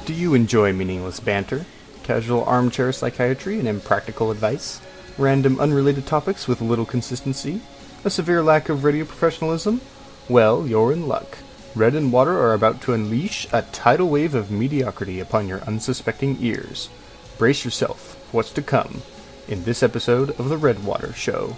Do you enjoy meaningless banter, casual armchair psychiatry and impractical advice, random unrelated topics with little consistency, a severe lack of radio professionalism? Well, you're in luck. Red and Water are about to unleash a tidal wave of mediocrity upon your unsuspecting ears. Brace yourself for what's to come in this episode of The Redwater Show.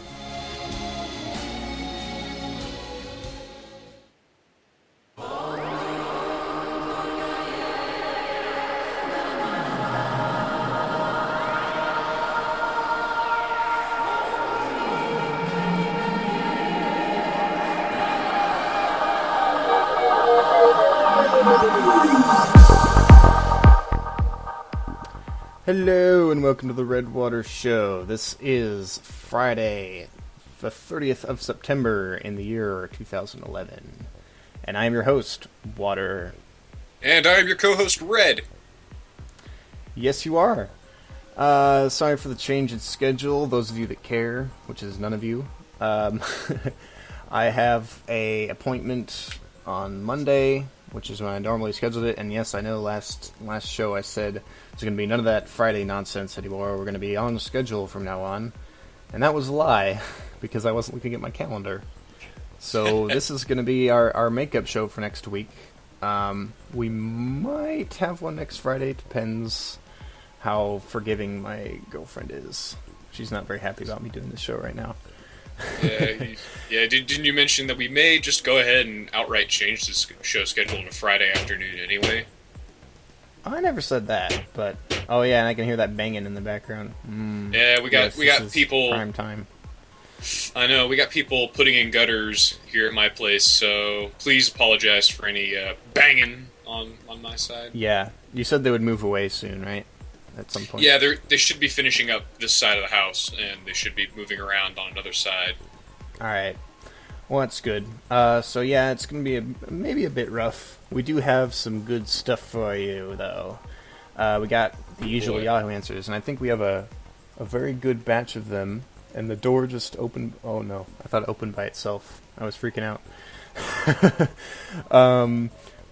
Hello and welcome to the Redwater Show. This is Friday, the 30th of September in the year 2011. And I am your host, Water. And I am your co-host, Red. Yes, you are. Sorry for the change in schedule, those of you that care, which is none of you. I have a appointment on Monday, which is when I normally scheduled it, and yes, I know last show I said there's going to be none of that Friday nonsense anymore. We're going to be on schedule from now on, and that was a lie, because I wasn't looking at my calendar. So this is going to be our makeup show for next week. We might have one next Friday, depends how forgiving my girlfriend is. She's not very happy about me doing this show right now. Didn't you mention that we may just go ahead and outright change this show schedule to Friday afternoon anyway? I never said that, but oh yeah, and I can hear that banging in the background. Yeah, we got people. Prime time. I know we got people putting in gutters here at my place, so please apologize for any banging on my side. Yeah, you said they would move away soon, right? At some point. Yeah, they should be finishing up this side of the house, and they should be moving around on another side. All right. Well, that's good. So yeah, it's going to be maybe a bit rough. We do have some good stuff for you, though. We got the usual Yahoo Answers, and I think we have a very good batch of them. And the door just opened. Oh no, I thought it opened by itself. I was freaking out.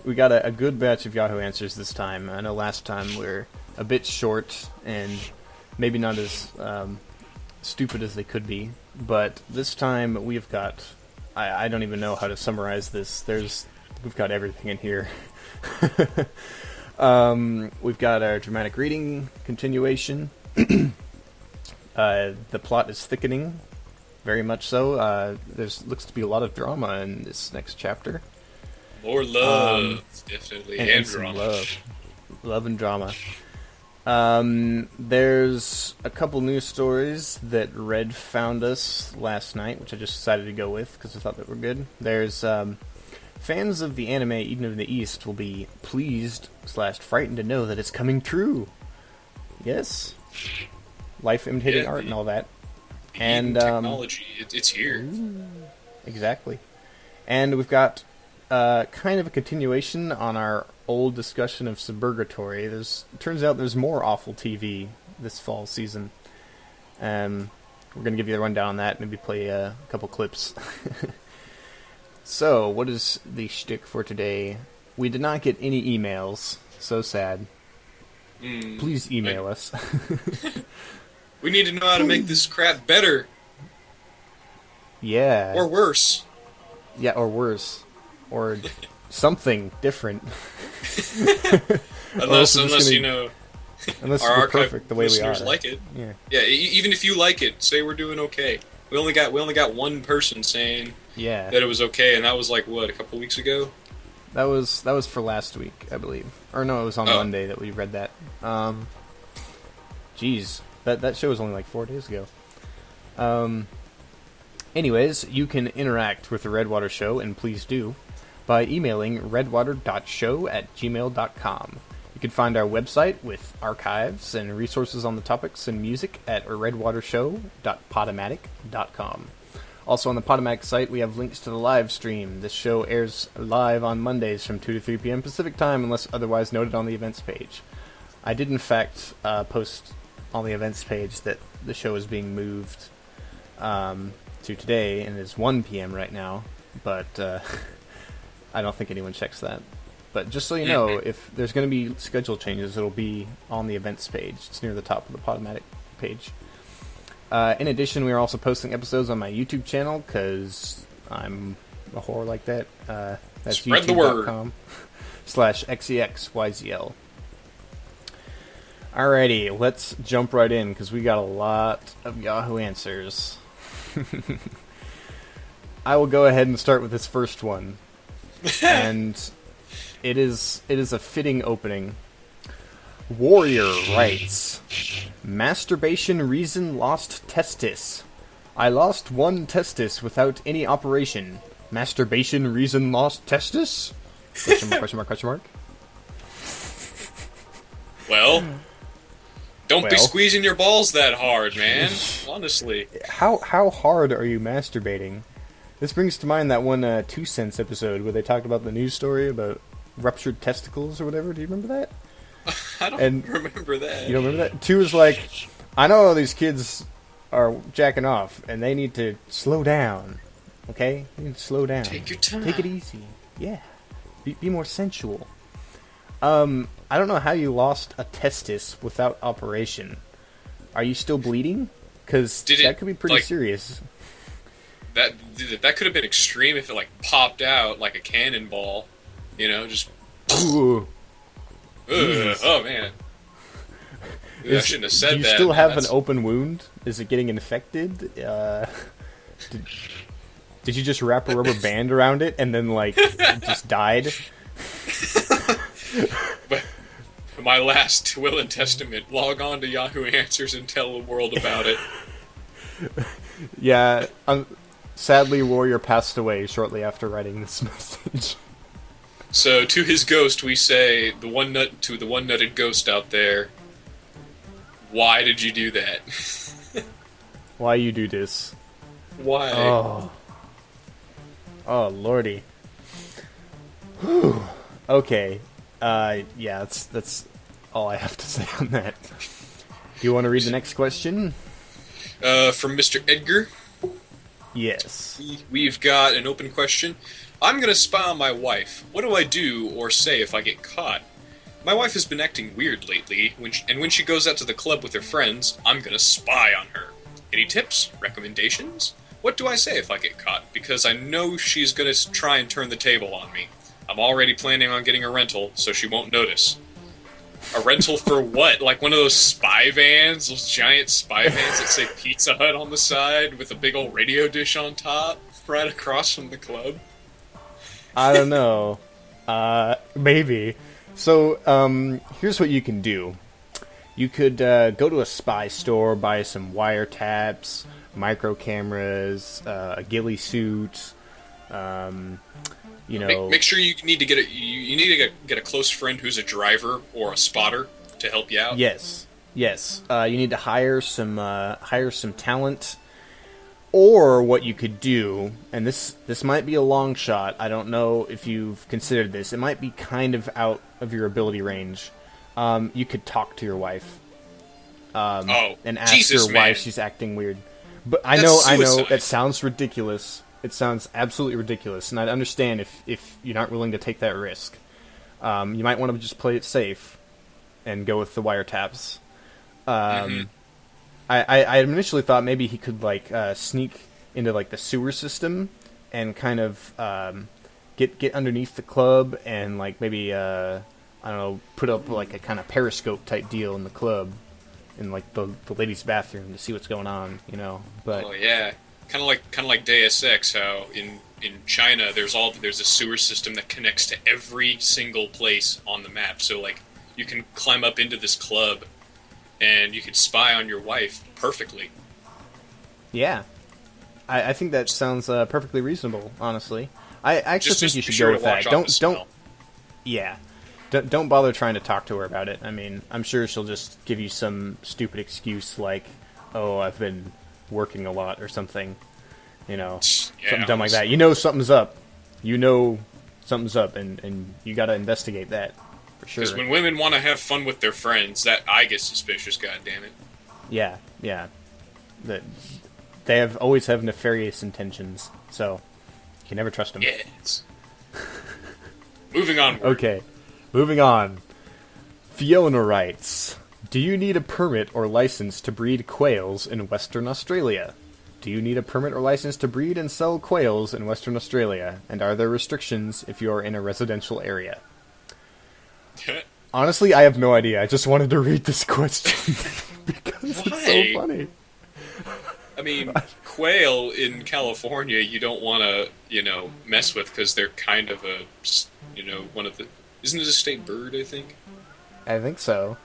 We got a good batch of Yahoo Answers this time. I know last time we were a bit short and maybe not as stupid as they could be, but this time we've got, I don't even know how to summarize this. We've got everything in here. We've got our dramatic reading continuation. The plot is thickening, very much so. There's looks to be a lot of drama in this next chapter. More love, definitely, and drama. Love and drama. There's a couple news stories that Red found us last night, which I just decided to go with because I thought they were good. There's fans of the anime Eden of the East will be pleased/frightened to know that it's coming true. Yes, life imitating art and all that. And technology, it's here. Ooh, exactly. And we've got kind of a continuation on our old discussion of Suburgatory. Turns out there's more awful TV this fall season. We're going to give you a rundown on that, maybe play a couple clips. So, what is the shtick for today? We did not get any emails. So sad. Please email us. We need to know how to make this crap better. Yeah. Or worse. Yeah, or worse. Or something different. unless you know, unless our we're archive perfect the way we are. like it. Yeah. Even if you like it, say we're doing okay. We only got one person saying that it was okay, and that was like what, a couple weeks ago. That was for last week, I believe. Or no, it was on Monday that we read that. Jeez, that show was only like 4 days ago. Anyways, you can interact with the Redwater Show, and please do, by emailing redwater.show@gmail.com. You can find our website with archives and resources on the topics and music at redwatershow.podomatic.com. Also on the Podomatic site, we have links to the live stream. This show airs live on Mondays from 2 to 3 p.m. Pacific Time, unless otherwise noted on the events page. I did, in fact, post on the events page that the show is being moved to today, and it's 1 p.m. right now, but I don't think anyone checks that. But just so you know, if there's going to be schedule changes, it'll be on the events page. It's near the top of the Podomatic page. In addition, we are also posting episodes on my YouTube channel, because I'm a whore like that. That's Spread the word. youtube.com/xexyzl. Alrighty, let's jump right in, because we got a lot of Yahoo Answers. I will go ahead and start with this first one. And it is a fitting opening. Warrior writes, masturbation reason lost testis. I lost one testis without any operation. Masturbation reason lost testis? Question mark, question mark, question mark. Well, don't be squeezing your balls that hard, man. Honestly. How hard are you masturbating? This brings to mind that one 2 Cents episode where they talked about the news story about ruptured testicles or whatever. Do you remember that? I don't remember that. You don't remember that? 2 was like, I know all these kids are jacking off, and they need to slow down. Okay? They need to slow down. Take your time. Take it easy. Yeah. Be more sensual. I don't know how you lost a testis without operation. Are you still bleeding? Because that could be pretty serious. That could have been extreme if it like popped out like a cannonball, you know, just. Ooh. Oh man! I shouldn't have said that. Do you still have an open wound? Is it getting infected? Did you just wrap a rubber band around it and then like it just died? But my last will and testament. Log on to Yahoo Answers and tell the world about it. Yeah. Sadly, Warrior passed away shortly after writing this message. So, to his ghost, we say, to the one-nutted ghost out there, why did you do that? Why you do this? Why? Oh, lordy. Whew. Okay. Yeah, that's all I have to say on that. Do you want to read the next question? From Mr. Edgar. Yes. We've got an open question. I'm gonna spy on my wife. What do I do or say if I get caught? My wife has been acting weird lately, and when she goes out to the club with her friends, I'm gonna spy on her. Any tips? Recommendations? What do I say if I get caught? Because I know she's gonna try and turn the table on me. I'm already planning on getting a rental, so she won't notice. A rental for what? Like one of those spy vans? Those giant spy vans that say Pizza Hut on the side with a big old radio dish on top, right across from the club? I don't know. Maybe. So, here's what you can do. You could go to a spy store, buy some wiretaps, micro cameras, a ghillie suit. You know, make sure you need to get a close friend who's a driver or a spotter to help you out. Yes. You need to hire some talent. Or what you could do, and this might be a long shot. I don't know if you've considered this. It might be kind of out of your ability range. You could talk to your wife. And ask Jesus, her why man. she's acting weird. But I That's know, suicide. it sounds ridiculous. It sounds absolutely ridiculous, and I'd understand if you're not willing to take that risk. You might want to just play it safe and go with the wiretaps. I initially thought maybe he could like sneak into like the sewer system and kind of get underneath the club and like maybe I don't know, put up like a kind of periscope type deal in the club in like the ladies' bathroom to see what's going on, you know. But oh yeah, kind of like Deus Ex, how in China there's a sewer system that connects to every single place on the map. So like you can climb up into this club and you could spy on your wife perfectly. Yeah, I think that sounds perfectly reasonable. Honestly, I actually think you should go with that. Don't bother trying to talk to her about it. I mean, I'm sure she'll just give you some stupid excuse like, "Oh, I've been working a lot" or something. You know, something dumb like that. You know something's up. And you got to investigate that for sure. Because when women want to have fun with their friends, that I get suspicious. God damn it. Yeah. They always have nefarious intentions, so you can never trust them. Yes. Moving on. Okay, moving on. Fiona writes, do you need a permit or license to breed quails in Western Australia? Do you need a permit or license to breed and sell quails in Western Australia? And are there restrictions if you are in a residential area? Honestly, I have no idea. I just wanted to read this question because it's so funny. I mean, quail in California, you don't want to, mess with because they're kind of a, one of the... Isn't it a state bird, I think? I think so.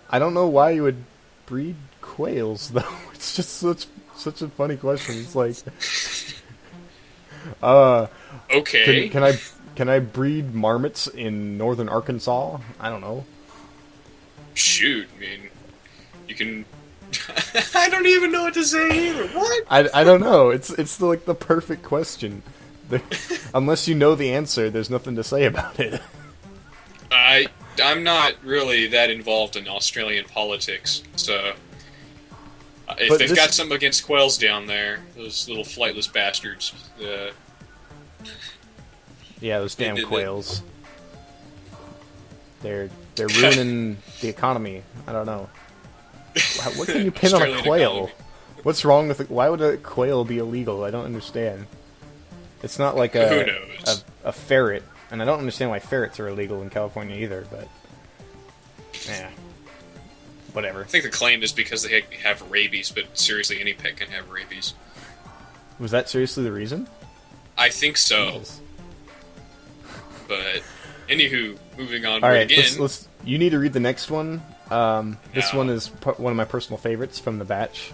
I don't know why you would breed quails, though. It's just such a funny question. It's like... okay. Can I breed marmots in northern Arkansas? I don't know. Shoot, I mean, you can... I don't even know what to say either. What? I don't know. It's like the perfect question. Unless you know the answer, there's nothing to say about it. I'm not really that involved in Australian politics, so... If they've got something against quails down there, those little flightless bastards... Yeah, those damn quails. They're ruining the economy. I don't know. What can you pin on a quail? Economy. What's wrong with it? Why would a quail be illegal? I don't understand. It's not like a ferret, and I don't understand why ferrets are illegal in California either, but... Yeah. Whatever. I think the claim is because they have rabies, but seriously, any pet can have rabies. Was that seriously the reason? I think so. Yes. But, anywho, moving on. All right, again. You need to read the next one. This one is one of my personal favorites from the batch.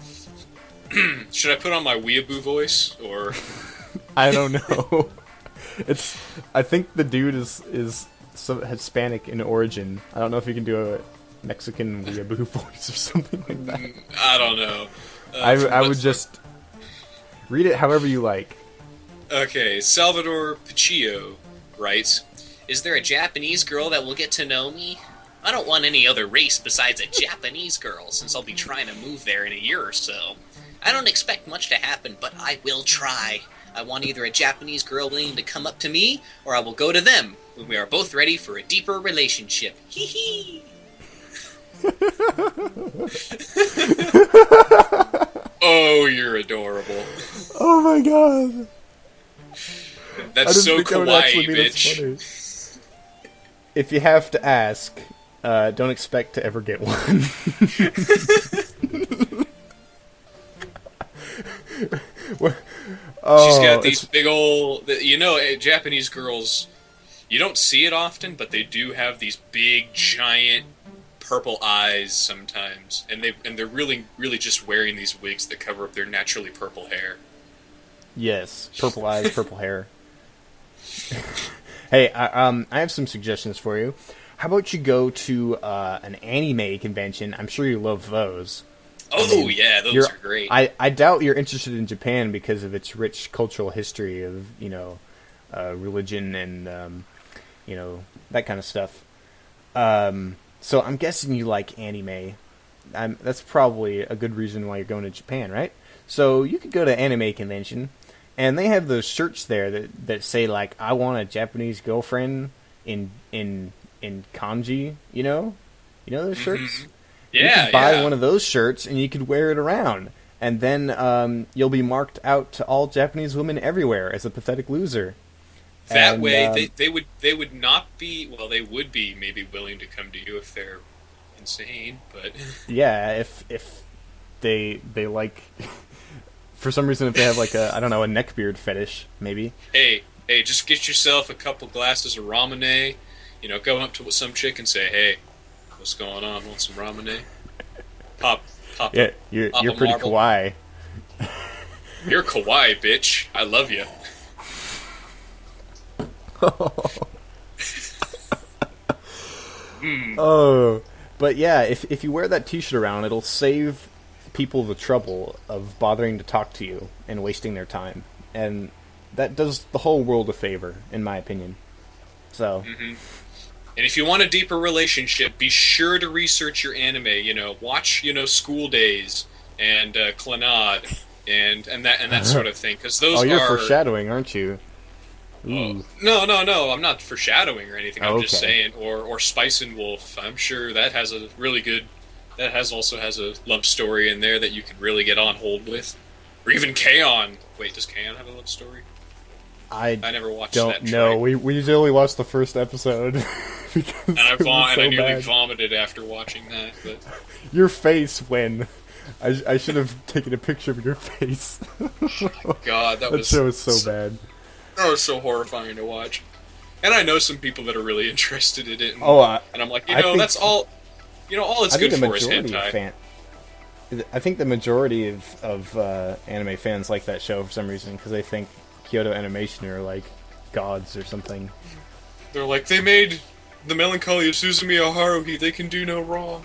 Should I put on my weeaboo voice, or...? I don't know. I think the dude is Hispanic in origin. I don't know if you can do a Mexican weeaboo voice or something like that. I don't know. I would just read it however you like. Okay, Salvador Picchio writes, is there a Japanese girl that will get to know me? I don't want any other race besides a Japanese girl, since I'll be trying to move there in a year or so. I don't expect much to happen, but I will try. I want either a Japanese girl willing to come up to me, or I will go to them, when we are both ready for a deeper relationship. Hee hee! Oh, you're adorable. Oh my god. That's so kawaii, bitch. If you have to ask, don't expect to ever get one. She's got these big old... Japanese girls, you don't see it often, but they do have these big, giant, purple eyes sometimes. And they're really, really just wearing these wigs that cover up their naturally purple hair. Yes, purple eyes, purple hair. Hey, I have some suggestions for you. How about you go to an anime convention? I'm sure you love those. Oh, yeah, those are great. I doubt you're interested in Japan because of its rich cultural history of, religion and, that kind of stuff. So I'm guessing you like anime. That's probably a good reason why you're going to Japan, right? So you could go to anime convention, and they have those shirts there that say, like, I want a Japanese girlfriend in kanji, you know those shirts? Yeah, you could buy one of those shirts, and you could wear it around. And then you'll be marked out to all Japanese women everywhere as a pathetic loser. That way, they would not be... Well, they would be maybe willing to come to you if they're insane, but... Yeah, if they like... For some reason, if they have, like, a neckbeard fetish, maybe. Hey, just get yourself a couple glasses of ramen. Go up to some chick and say, hey, what's going on? Want some ramen? Pop. Yeah, you're pretty marble. kawaii. You're kawaii, bitch. I love you. Oh, but yeah, if you wear that T-shirt around, it'll save people the trouble of bothering to talk to you and wasting their time, and that does the whole world a favor, in my opinion. So. Mm-hmm. And if you want a deeper relationship, be sure to research your anime. Watch School Days and Clannad and that sort of thing, because those you're foreshadowing, aren't you? Ooh. No. I'm not foreshadowing or anything. I'm just Okay. saying, or Spice and Wolf. I'm sure that has a really good. Also has a love story in there that you can really get on hold with, or even Koan. Wait, does Koan have a love story? I never watched don't that. know. We usually only watched the first episode because and I so nearly bad. vomited after watching that. But Your face when I should have taken a picture of your face. God, that show is so bad. That was so horrifying to watch. And I know some people that are really interested in it. And, and I'm like, that's all. All it's good for is hentai. I think the majority of anime fans like that show for some reason because they think Kyoto Animation are like gods or something. They're like, they made the Melancholy of Suzumiya Haruhi, they can do no wrong.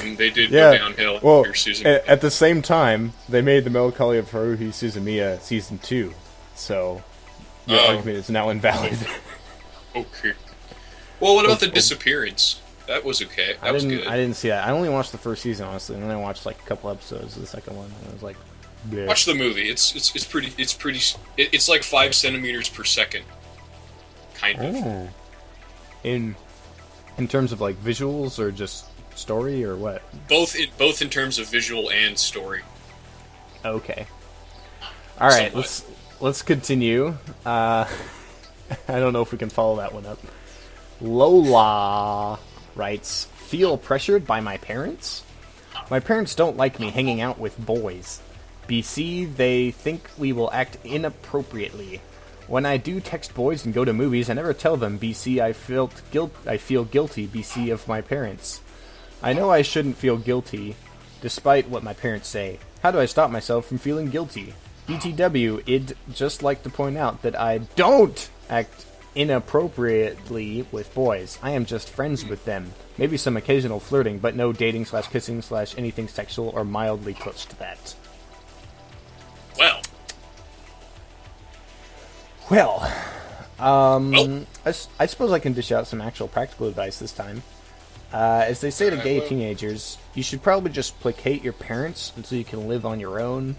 And they did go downhill after Suzumiya. At the same time, they made the Melancholy of Haruhi Suzumiya Season 2, so your argument is now invalid. Okay. Well, what about the disappearance? That was okay. That was good. I didn't see that. I only watched the first season, honestly, and then I watched like a couple episodes of the second one, and I was like, bleh. Watch the movie. It's like 5 centimeters per second. Kind of. Oh. In terms of like visuals or just story or what? Both in terms of visual and story. Okay. All right, let's continue. I don't know if we can follow that one up. Lola writes, feel pressured by my parents? My parents don't like me hanging out with boys. BC, they think we will act inappropriately. When I do text boys and go to movies, I never tell them, BC, I feel guilty, BC, of my parents. I know I shouldn't feel guilty, despite what my parents say. How do I stop myself from feeling guilty? BTW, I'd just like to point out that I don't act inappropriately with boys. I am just friends with them. Maybe some occasional flirting, but no dating / kissing / anything sexual or mildly close to that. Well, I suppose I can dish out some actual practical advice this time. As they say to gay teenagers, you should probably just placate your parents until you can live on your own.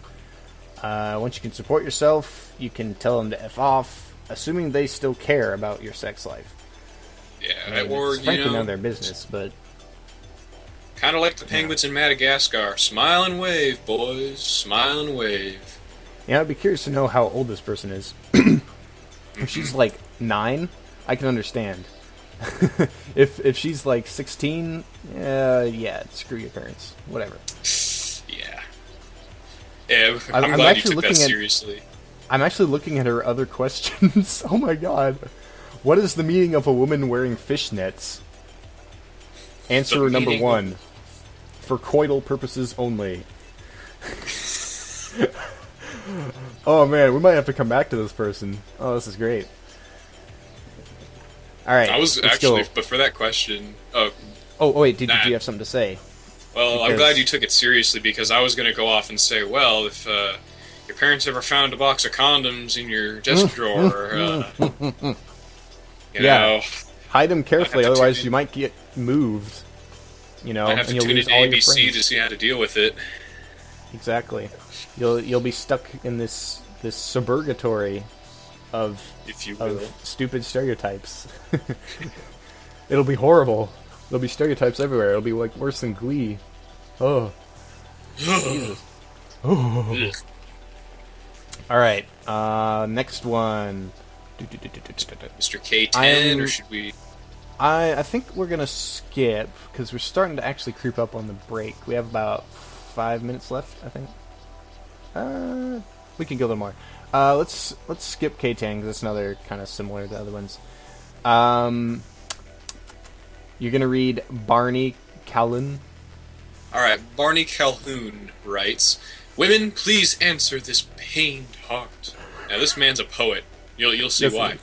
Once you can support yourself, you can tell them to F off, assuming they still care about your sex life. Yeah, it's frankly none of their business, but... Kind of like the penguins in Madagascar. Smile and wave, boys. Smile and wave. Yeah, I'd be curious to know how old this person is. If she's like 9, I can understand. if she's like 16, yeah, screw your parents. Whatever. Yeah. Yeah, I'm glad you took that seriously. I'm actually looking at her other questions. Oh my god. What is the meaning of a woman wearing fishnets? Answer number 1. For coital purposes only. Oh man, we might have to come back to this person. Oh, this is great. Alright. I was actually, but for that question... Oh, wait, did you have something to say? Well, I'm glad you took it seriously, because I was going to go off and say, well, if your parents ever found a box of condoms in your desk drawer, you know... Hide them carefully, otherwise you might get moved. You know, I have to tune into ABC to see how to deal with it. Exactly. You'll be stuck in this suburgatory of stupid stereotypes. It'll be horrible. There'll be stereotypes everywhere. It'll be like worse than Glee. Oh. Jesus. Oh. All right. Next one. Mr. K10, or should we? I think we're gonna skip because we're starting to actually creep up on the break. We have about 5 minutes left, I think. We can go a little more. Let's skip K10 because it's another kind of similar to the other ones. You're gonna read Barney Calhoun. All right, Barney Calhoun writes, "Women, please answer this pained heart." Now this man's a poet. You'll see why.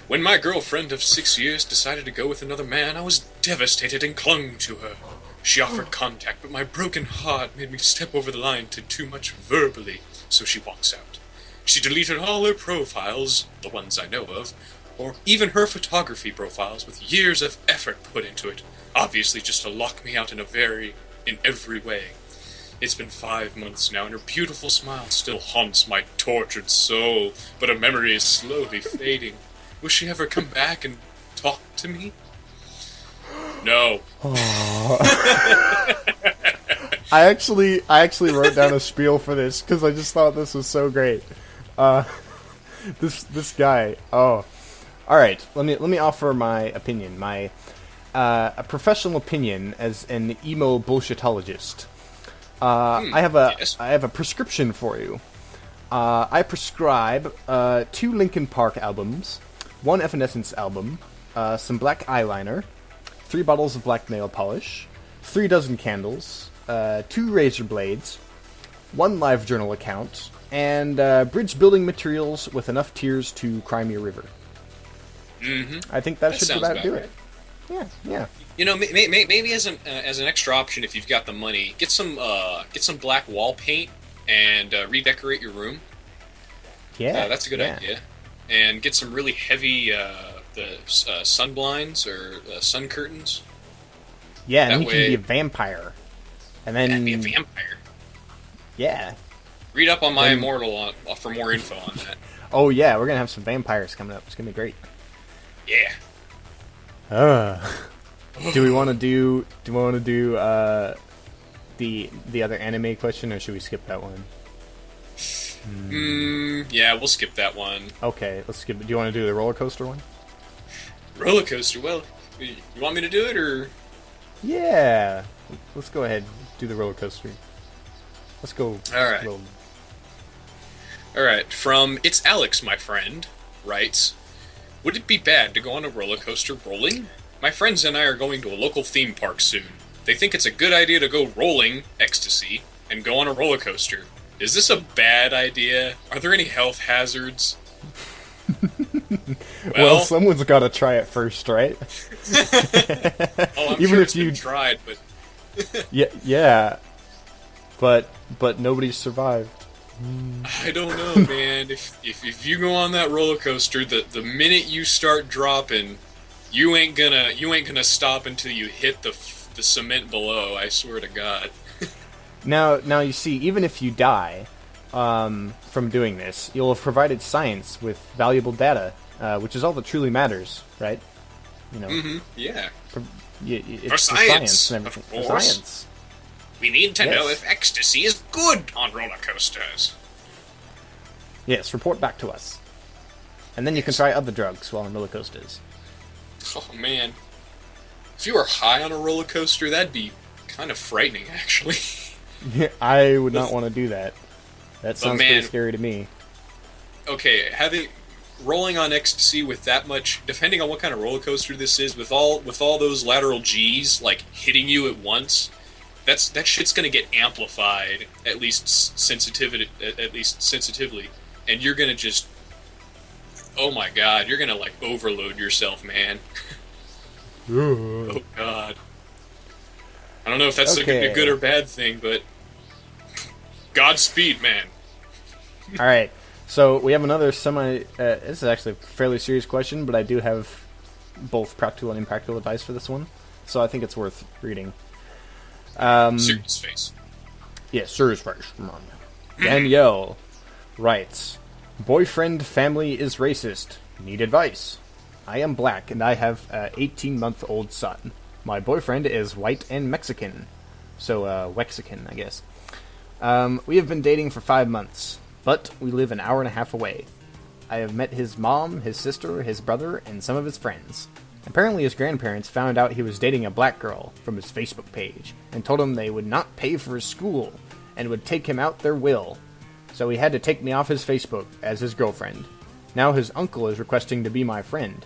When my girlfriend of 6 years decided to go with another man, I was devastated and clung to her. She offered contact, but my broken heart made me step over the line to too much verbally, so she walks out. She deleted all her profiles, the ones I know of, or even her photography profiles with years of effort put into it, obviously just to lock me out in every way. It's been 5 months now, and her beautiful smile still haunts my tortured soul, but her memory is slowly fading. Will she ever come back and talk to me? No. I actually wrote down a spiel for this because I just thought this was so great. This guy. Oh, all right. Let me offer my opinion. My a professional opinion as an emo bullshitologist. I have a prescription for you. I prescribe 2 Linkin Park albums, 1 Evanescence album, some black eyeliner, 3 bottles of black nail polish, 3 dozen candles, 2 razor blades, 1 live journal account, and bridge building materials with enough tears to cry me a river. I think that should about do it. Yeah. You know, maybe as an extra option, if you've got the money, get some black wall paint and redecorate your room. Yeah, that's a good idea. And get some really heavy sun blinds or sun curtains. Yeah, and he can be a vampire. And then be a vampire. Yeah. Read up on My Immortal for more info on that. Oh yeah, we're gonna have some vampires coming up. It's gonna be great. Yeah. Do we want to do the other anime question, or should we skip that one? Yeah, we'll skip that one. Okay, let's skip it. Do you want to do the roller coaster one? Roller coaster? Well, you want me to do it, or? Yeah. Let's go ahead. Do the roller coaster. Let's go. Alright. Alright, from It's Alex, my friend, writes, would it be bad to go on a roller coaster rolling? My friends and I are going to a local theme park soon. They think it's a good idea to go rolling, ecstasy, and go on a roller coaster. Is this a bad idea? Are there any health hazards? Well, someone's got to try it first, right? I'm Even sure if you tried, but yeah, but nobody's survived. I don't know, man. If you go on that roller coaster, the minute you start dropping, you ain't gonna stop until you hit the cement below. I swear to God. Now you see, even if you die from doing this, you'll have provided science with valuable data, which is all that truly matters, right? You know. Yeah. It's for science and everything. Of course. For science. We need to know if ecstasy is good on roller coasters. Yes, report back to us. And then you can try other drugs while on roller coasters. Oh, man. If you were high on a roller coaster, that'd be kind of frightening, actually. Yeah, I would not want to do that. That sounds pretty scary to me. Okay, rolling on ecstasy with that much, depending on what kind of roller coaster this is, with all those lateral G's, like, hitting you at once, that shit's gonna get amplified, at least sensitively, and you're gonna just, oh my God, you're gonna, like, overload yourself, man. Oh God. I don't know if that's a good or bad thing, but Godspeed, man. Alright, so we have another this is actually a fairly serious question, but I do have both practical and impractical advice for this one, so I think it's worth reading. Serious face. Yeah, serious face. Come on. Danielle writes, boyfriend family is racist. Need advice. I am black and I have an 18-month-old son. My boyfriend is white and Mexican. So, Wexican, I guess. We have been dating for 5 months, but we live an hour and a half away. I have met his mom, his sister, his brother, and some of his friends. Apparently his grandparents found out he was dating a black girl from his Facebook page, and told him they would not pay for his school, and would take him out their will. So he had to take me off his Facebook as his girlfriend. Now his uncle is requesting to be my friend.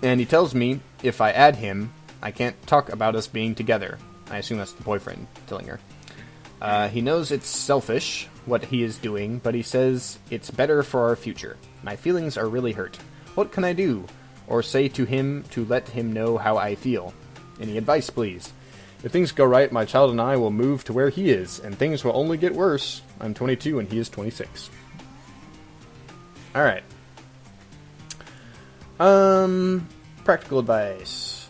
And he tells me, if I add him, I can't talk about us being together. I assume that's the boyfriend telling her. He knows it's selfish, what he is doing, but he says it's better for our future. My feelings are really hurt. What can I do? Or say to him to let him know how I feel? Any advice, please? If things go right, my child and I will move to where he is, and things will only get worse. I'm 22 and he is 26. Alright. Practical advice.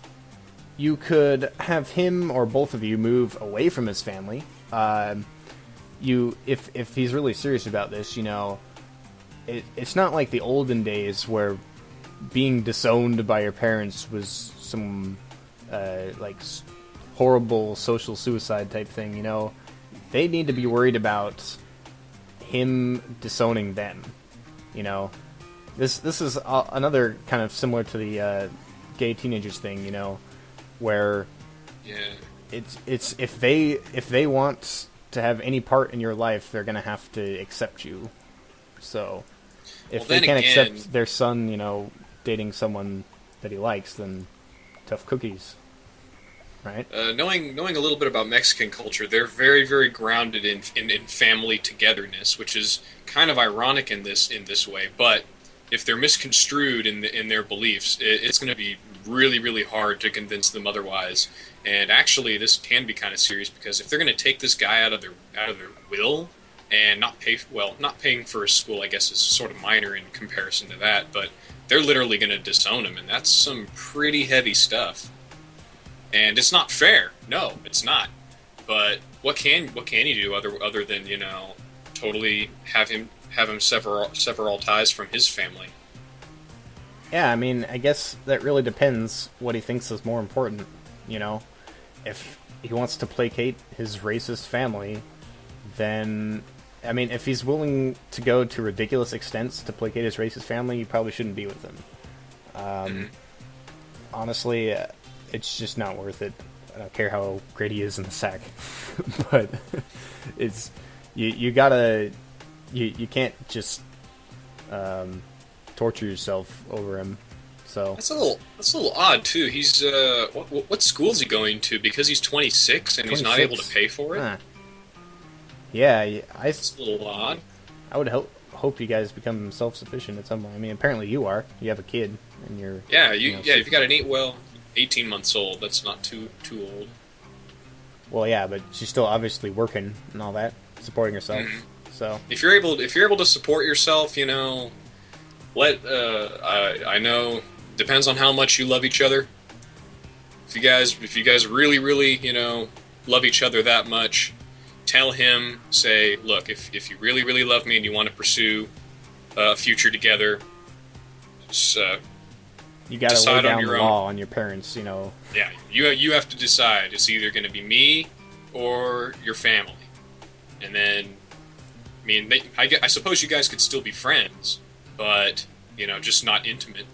you could have him or both of you move away from his family. If he's really serious about this, it's not like the olden days where being disowned by your parents was some horrible social suicide type thing. They need to be worried about him disowning them. This is another kind of similar to the gay teenagers thing. Where it's if they want to have any part in your life, they're gonna have to accept you. So if they can't accept their son, dating someone that he likes, then tough cookies, right? Knowing a little bit about Mexican culture, they're very, very grounded in family togetherness, which is kind of ironic in this way. But if they're misconstrued in their beliefs, it's going to be really, really hard to convince them otherwise. And actually, this can be kind of serious, because if they're going to take this guy out of their will and not paying for his school, I guess, is sort of minor in comparison to that, but they're literally going to disown him, and that's some pretty heavy stuff. And it's not fair. No, it's not. But what can you do other than totally have him sever all ties from his family? Yeah, I mean, I guess that really depends what he thinks is more important. If he wants to placate his racist family, then, I mean, if he's willing to go to ridiculous extents to placate his racist family, you probably shouldn't be with him. Honestly, it's just not worth it. I don't care how great he is in the sack, but it's you can't just torture yourself over him. So that's a little odd too. He's what school is he going to? Because he's 26 and 26. He's not able to pay for it. Yeah, it's a little odd. I would hope you guys become self-sufficient at some point. I mean, apparently you are. You have a kid, and you're if you got an 18 months old. That's not too old. Well, yeah, but she's still obviously working and all that, supporting herself. Mm-hmm. So if you're able to support yourself, I know depends on how much you love each other. If you guys really, really love each other that much, tell him, say, look, if you really, really love me and you want to pursue a future together, just you got to lay down the law on your parents, Yeah, you have to decide. It's either going to be me or your family. And then, I mean, I suppose you guys could still be friends, but, just not intimate.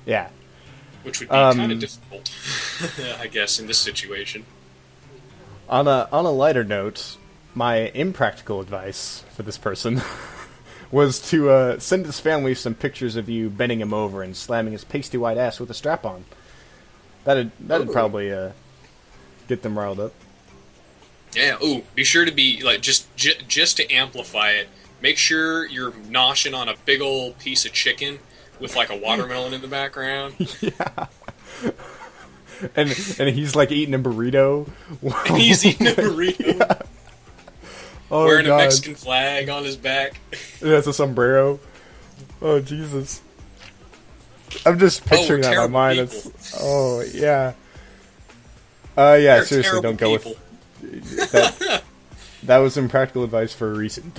Yeah. Which would be kind of difficult, I guess, in this situation. On a lighter note, my impractical advice for this person was to send his family some pictures of you bending him over and slamming his pasty white ass with a strap on. That'd probably get them riled up. Yeah. Ooh, be sure to be just to amplify it. Make sure you're noshing on a big old piece of chicken with a watermelon in the background. Yeah. And he's eating a burrito. And he's eating a burrito. Yeah. Oh, wearing God. a Mexican flag on his back. That's a sombrero. Oh, Jesus. I'm just picturing that in my mind. Yeah. They're seriously, don't go people. With that. That was impractical advice for a reason.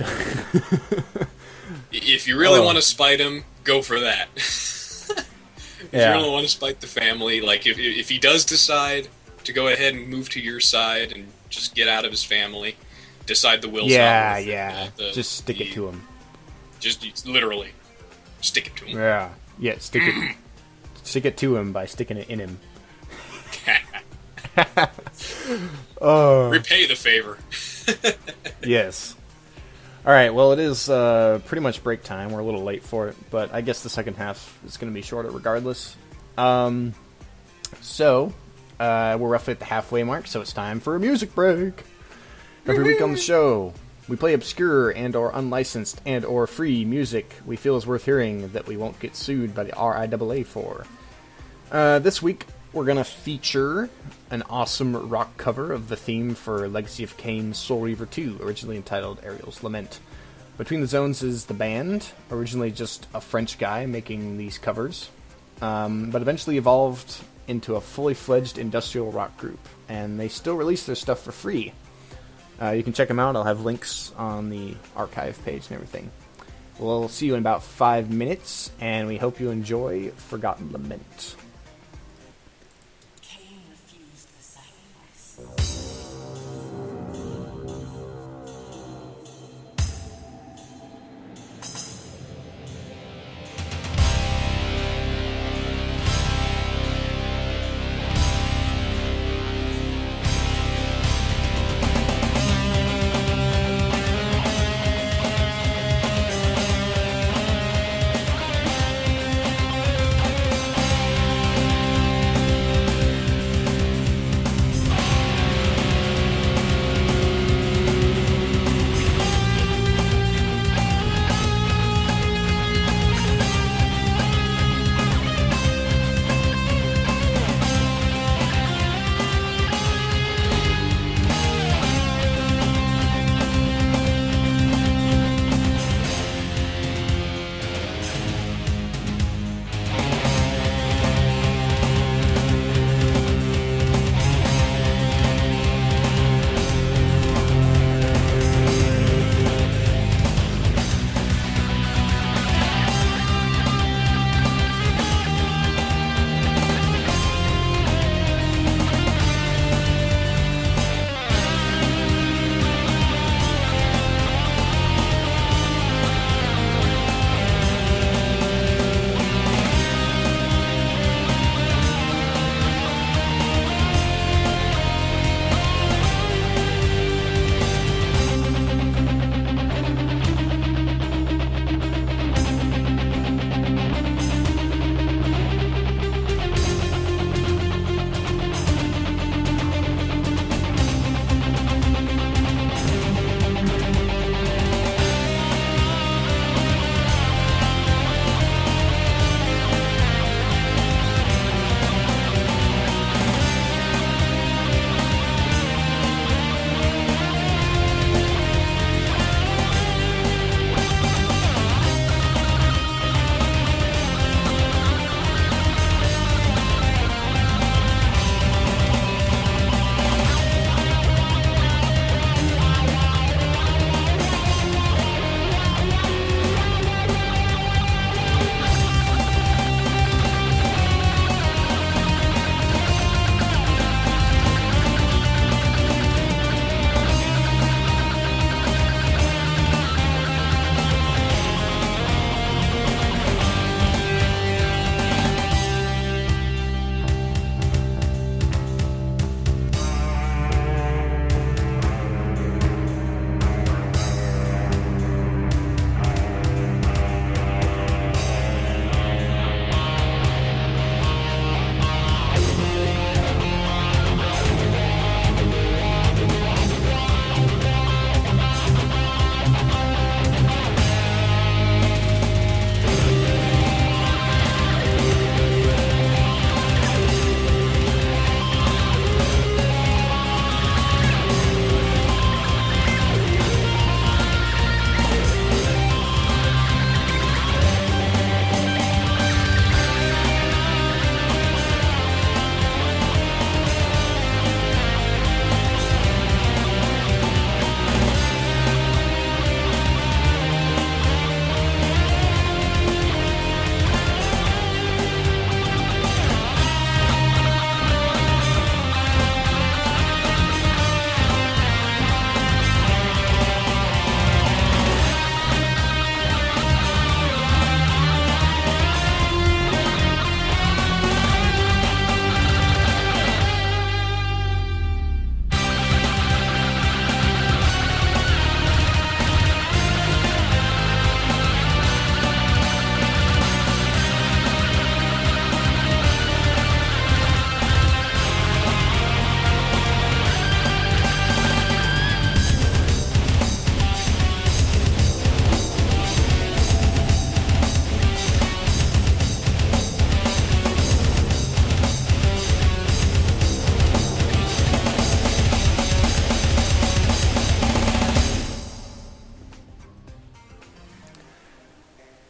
If you really want to spite him, go for that. If you really want to spite the family, if he does decide to go ahead and move to your side and just get out of his family, decide the will's not worth it. Just stick it to him. Just literally stick it to him. Yeah, stick it to him by sticking it in him. Repay the favor. Yes. Alright, well, it is pretty much break time. We're a little late for it, but I guess the second half is going to be shorter regardless. So, we're roughly at the halfway mark, so it's time for a music break. Every week on the show, we play obscure and or unlicensed and or free music we feel is worth hearing that we won't get sued by the RIAA for. This week, we're going to feature an awesome rock cover of the theme for Legacy of Kain's Soul Reaver 2, originally entitled Ariel's Lament. Between the Zones is the band, originally just a French guy making these covers, but eventually evolved into a fully fledged industrial rock group, and they still release their stuff for free. You can check them out. I'll have links on the archive page and everything. We'll see you in about 5 minutes, and we hope you enjoy Forgotten Lament. Cain refused the sacrifice.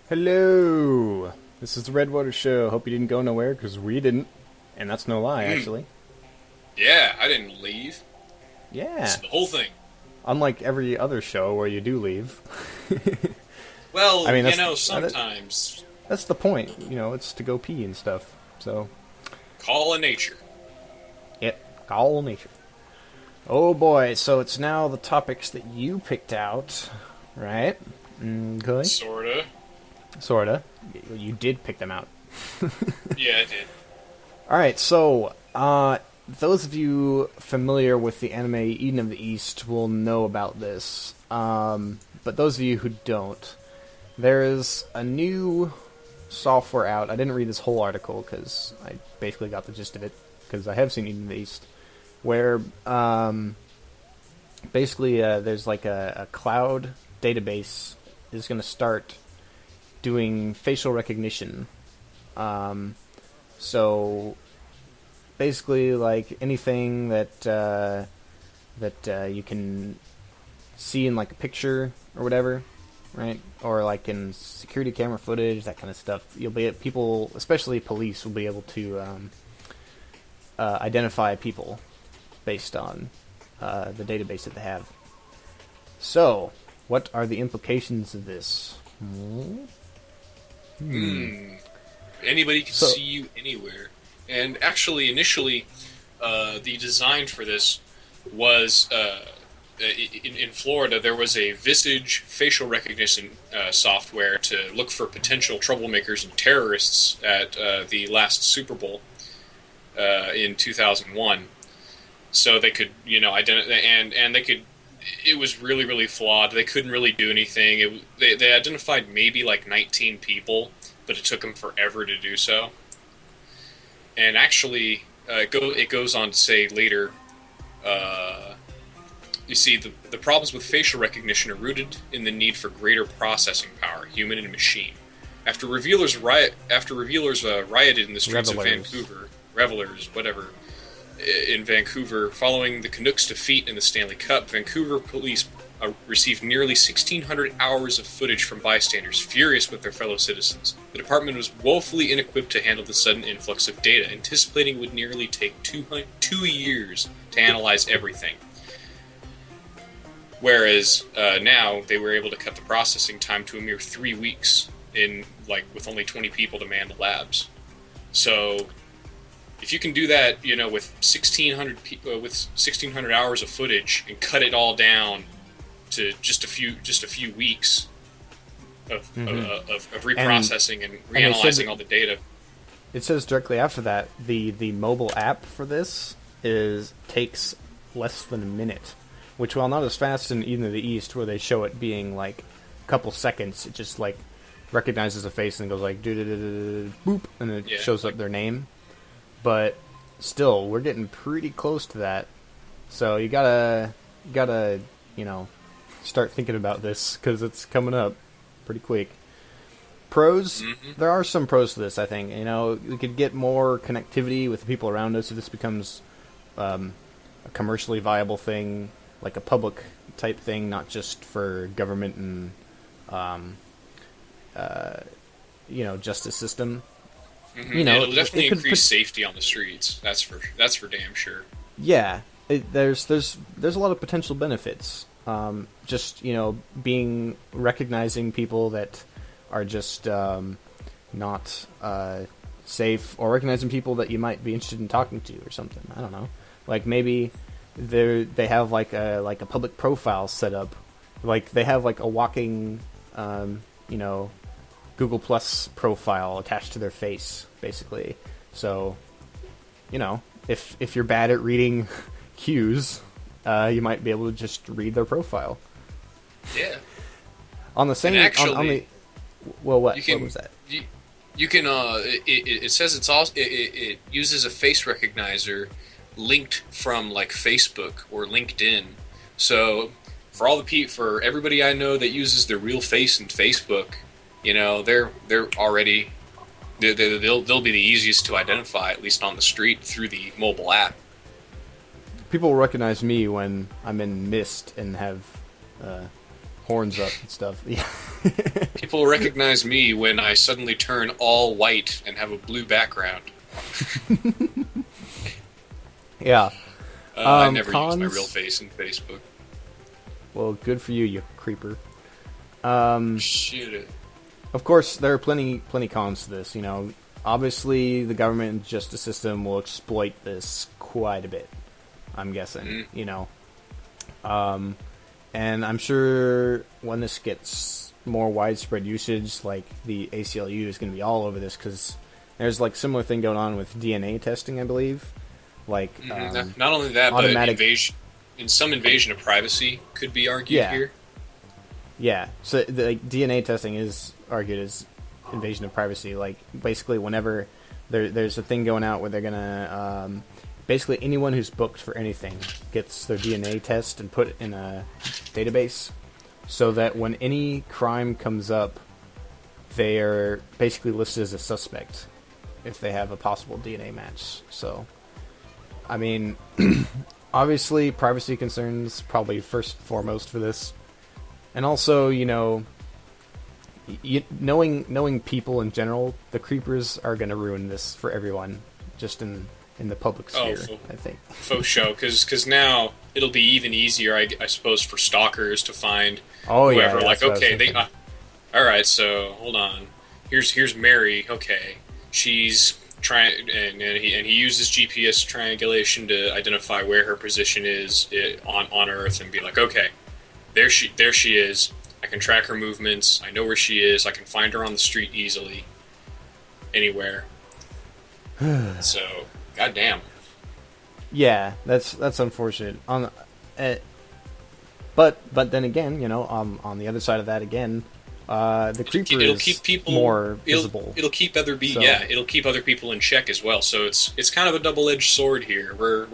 Hello! This is the Redwater Show. Hope you didn't go nowhere, because we didn't. And that's no lie, actually. Yeah, I didn't leave. Yeah. It's the whole thing. Unlike every other show where you do leave. Well, I mean, sometimes. That's the point. It's to go pee and stuff. So. Call of nature. Yep, call of nature. Oh boy, so it's now the topics that you picked out, right? Okay. Sorta. You did pick them out. Yeah, I did. Alright, so, those of you familiar with the anime Eden of the East will know about this. But those of you who don't, there is a new software out. I didn't read this whole article because I basically got the gist of it, because I have seen Eden of the East, where basically there's like a cloud database is going to start doing facial recognition. So basically, like anything that you can see in like a picture or whatever, right? Or like in security camera footage, that kind of stuff. People, especially police, will be able to identify people based on the database that they have. So, what are the implications of this? Anybody can see you anywhere. And actually, initially, the design for this was in Florida. There was a visage facial recognition software to look for potential troublemakers and terrorists at the last Super Bowl in 2001. So they could, identify, and they could. It was really, really flawed. They couldn't really do anything. They identified maybe like 19 people, but it took them forever to do so. And actually, it goes on to say later, you see, the problems with facial recognition are rooted in the need for greater processing power, human and machine. After revealers rioted in the streets of Vancouver, revelers, whatever, in Vancouver, following the Canucks' defeat in the Stanley Cup, Vancouver police received nearly 1,600 hours of footage from bystanders, furious with their fellow citizens. The department was woefully inequipped to handle the sudden influx of data, anticipating it would nearly take 2 years to analyze everything. Whereas now they were able to cut the processing time to a mere 3 weeks, with only 20 people to man the labs. So if you can do that, with 1,600 hours of footage and cut it all down to just a few weeks of reprocessing and reanalyzing all the data. It says directly after that the mobile app for this takes less than a minute, which, while not as fast in Eden of the East, where they show it being like a couple seconds, it just like recognizes a face and goes like boop, and it shows up their name. But still, we're getting pretty close to that. So you gotta start thinking about this, because it's coming up pretty quick. Pros, there are some pros to this, I think. We could get more connectivity with the people around us if this becomes a commercially viable thing, like a public type thing, not just for government and justice system. It'll definitely increase safety on the streets. That's for damn sure. Yeah, there's a lot of potential benefits. Just recognizing people that are just not safe, or recognizing people that you might be interested in talking to or something. I don't know. Like maybe they have like a public profile set up. Like they have like a walking Google Plus profile attached to their face, basically. So, if you're bad at reading cues, you might be able to just read their profile. Yeah. On the same, actually, what was that? You can. It says it uses a face recognizer linked from like Facebook or LinkedIn. So for everybody I know that uses their real face in Facebook, they're already they'll be the easiest to identify, at least on the street, through the mobile app. People will recognize me when I'm in mist and have horns up and stuff. People will recognize me when I suddenly turn all white and have a blue background. Yeah. I never use my cons? real face in Facebook. Well, good for you, you creeper. Shit. Of course, there are plenty cons to this. Obviously, the government and justice system will exploit this quite a bit. I'm guessing. And I'm sure when this gets more widespread usage, like the ACLU is going to be all over this because there's like similar thing going on with DNA testing, I believe. Like not only that, automatic... but some invasion of privacy could be argued here. Yeah, so the DNA testing is argued as invasion of privacy. Like, basically, whenever there's a thing going out where they're gonna basically anyone who's booked for anything gets their DNA test and put in a database, so that when any crime comes up, they are basically listed as a suspect if they have a possible DNA match. So, I mean, obviously, privacy concerns probably first and foremost for this. And also, knowing people in general, the creepers are going to ruin this for everyone, just in the public sphere, I think. Faux show, because now it'll be even easier, I suppose, for stalkers to find whoever. Yeah, like, okay, all right, so hold on. Here's Mary. Okay, she's trying, and he uses GPS triangulation to identify where her position is on Earth, and be like, okay. There she is. I can track her movements. I know where she is. I can find her on the street easily. Anywhere. So, goddamn. Yeah, that's unfortunate. But then again, on the other side of that again, the creeper it'll is keep people more visible. It'll keep other it'll keep other people in check as well. So it's kind of a double-edged sword here. We're